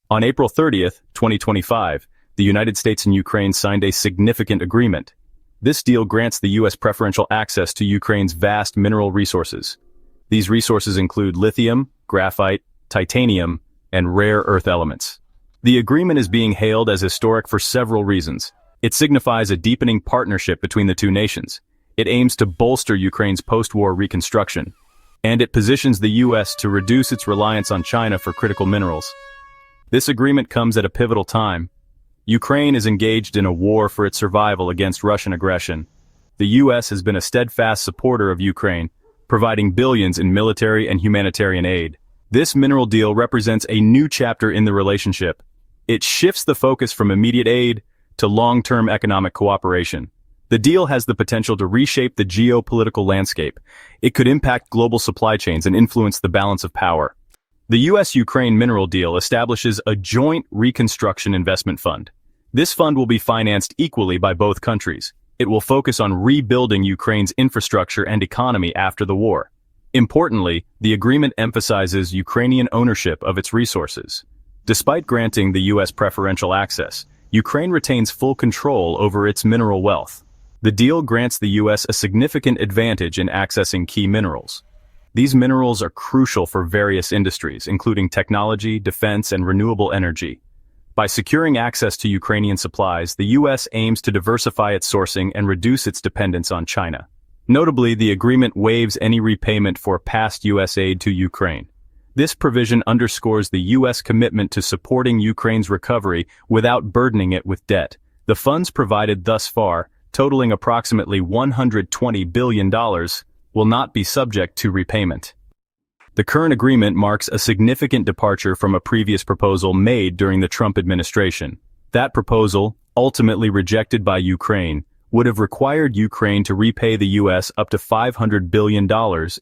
On April 30th, 2025, the United States and Ukraine signed a significant agreement. This deal grants the U.S. preferential access to Ukraine's vast mineral resources. These resources include lithium, graphite, titanium, and rare earth elements. The agreement is being hailed as historic for several reasons. It signifies a deepening partnership between the two nations. It aims to bolster Ukraine's post-war reconstruction, and it positions the U.S. to reduce its reliance on China for critical minerals. This agreement comes at a pivotal time. Ukraine is engaged in a war for its survival against Russian aggression. The U.S. has been a steadfast supporter of Ukraine, providing billions in military and humanitarian aid. This mineral deal represents a new chapter in the relationship. It shifts the focus from immediate aid to long-term economic cooperation. The deal has the potential to reshape the geopolitical landscape. It could impact global supply chains and influence the balance of power. The U.S.-Ukraine mineral deal establishes a joint Reconstruction Investment Fund. This fund will be financed equally by both countries. It will focus on rebuilding Ukraine's infrastructure and economy after the war. Importantly, the agreement emphasizes Ukrainian ownership of its resources. Despite granting the U.S. preferential access, Ukraine retains full control over its mineral wealth. The deal grants the U.S. a significant advantage in accessing key minerals. These minerals are crucial for various industries, including technology, defense, and renewable energy. By securing access to Ukrainian supplies, the U.S. aims to diversify its sourcing and reduce its dependence on China. Notably, the agreement waives any repayment for past U.S. aid to Ukraine. This provision underscores the U.S. commitment to supporting Ukraine's recovery without burdening it with debt. The funds provided thus far, totaling approximately $120 billion, will not be subject to repayment. The current agreement marks a significant departure from a previous proposal made during the Trump administration. That proposal, ultimately rejected by Ukraine, would have required Ukraine to repay the U.S. up to $500 billion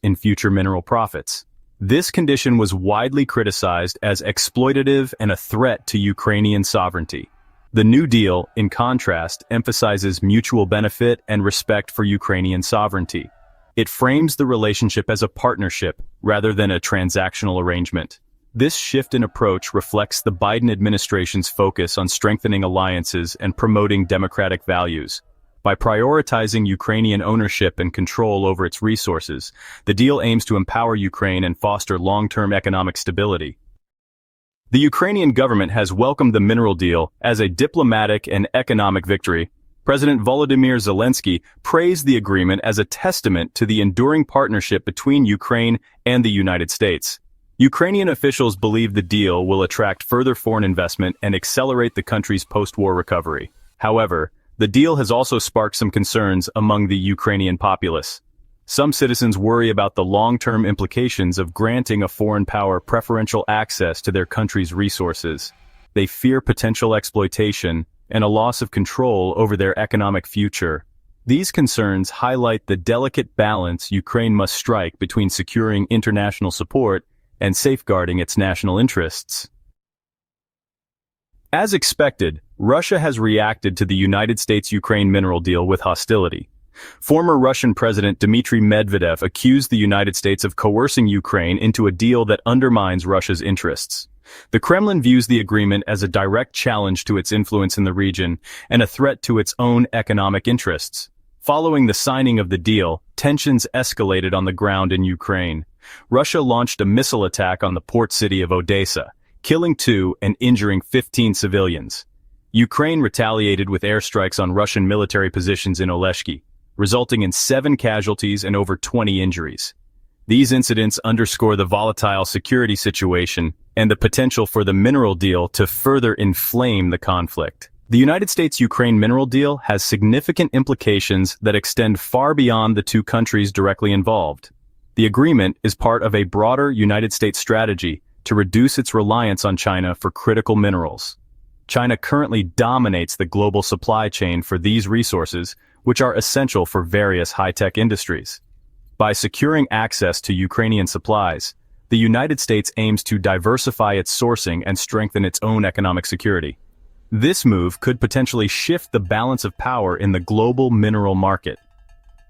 in future mineral profits. This condition was widely criticized as exploitative and a threat to Ukrainian sovereignty. The New Deal, in contrast, emphasizes mutual benefit and respect for Ukrainian sovereignty. It frames the relationship as a partnership rather than a transactional arrangement. This shift in approach reflects the Biden administration's focus on strengthening alliances and promoting democratic values. By prioritizing Ukrainian ownership and control over its resources, the deal aims to empower Ukraine and foster long-term economic stability. The Ukrainian government has welcomed the mineral deal as a diplomatic and economic victory. President Volodymyr Zelensky praised the agreement as a testament to the enduring partnership between Ukraine and the United States. Ukrainian officials believe the deal will attract further foreign investment and accelerate the country's post-war recovery. However, the deal has also sparked some concerns among the Ukrainian populace. Some citizens worry about the long-term implications of granting a foreign power preferential access to their country's resources. They fear potential exploitation and a loss of control over their economic future. These concerns highlight the delicate balance Ukraine must strike between securing international support and safeguarding its national interests. As expected, Russia has reacted to the United States-Ukraine mineral deal with hostility. Former Russian President Dmitry Medvedev accused the United States of coercing Ukraine into a deal that undermines Russia's interests. The Kremlin views the agreement as a direct challenge to its influence in the region and a threat to its own economic interests. Following the signing of the deal, tensions escalated on the ground in Ukraine. Russia launched a missile attack on the port city of Odessa, killing 2 and injuring 15 civilians. Ukraine retaliated with airstrikes on Russian military positions in Oleshki, resulting in 7 casualties and over 20 injuries. These incidents underscore the volatile security situation and the potential for the mineral deal to further inflame the conflict. The United States-Ukraine mineral deal has significant implications that extend far beyond the two countries directly involved. The agreement is part of a broader United States strategy to reduce its reliance on China for critical minerals. China currently dominates the global supply chain for these resources, which are essential for various high-tech industries. By securing access to Ukrainian supplies, the United States aims to diversify its sourcing and strengthen its own economic security. This move could potentially shift the balance of power in the global mineral market.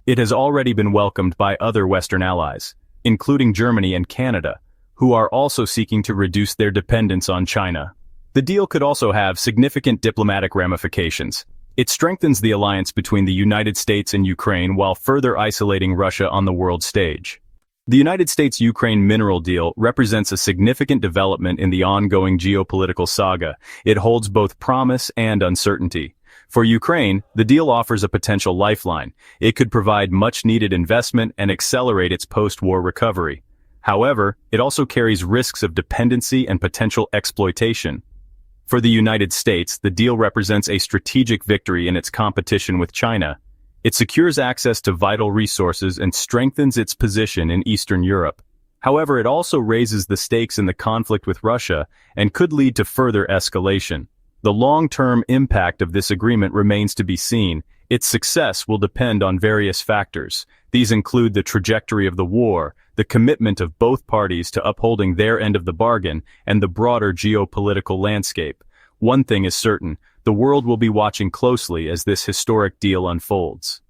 It has already been welcomed by other Western allies, including Germany and Canada, who are also seeking to reduce their dependence on China. The deal could also have significant diplomatic ramifications. It strengthens the alliance between the United States and Ukraine while further isolating Russia on the world stage. The United States-Ukraine mineral deal represents a significant development in the ongoing geopolitical saga. It holds both promise and uncertainty. For Ukraine, the deal offers a potential lifeline. It could provide much-needed investment and accelerate its post-war recovery. However, it also carries risks of dependency and potential exploitation. For the United States, the deal represents a strategic victory in its competition with China. It secures access to vital resources and strengthens its position in Eastern Europe. However, it also raises the stakes in the conflict with Russia and could lead to further escalation. The long-term impact of this agreement remains to be seen. Its success will depend on various factors. These include the trajectory of the war, the commitment of both parties to upholding their end of the bargain, and the broader geopolitical landscape. One thing is certain, the world will be watching closely as this historic deal unfolds.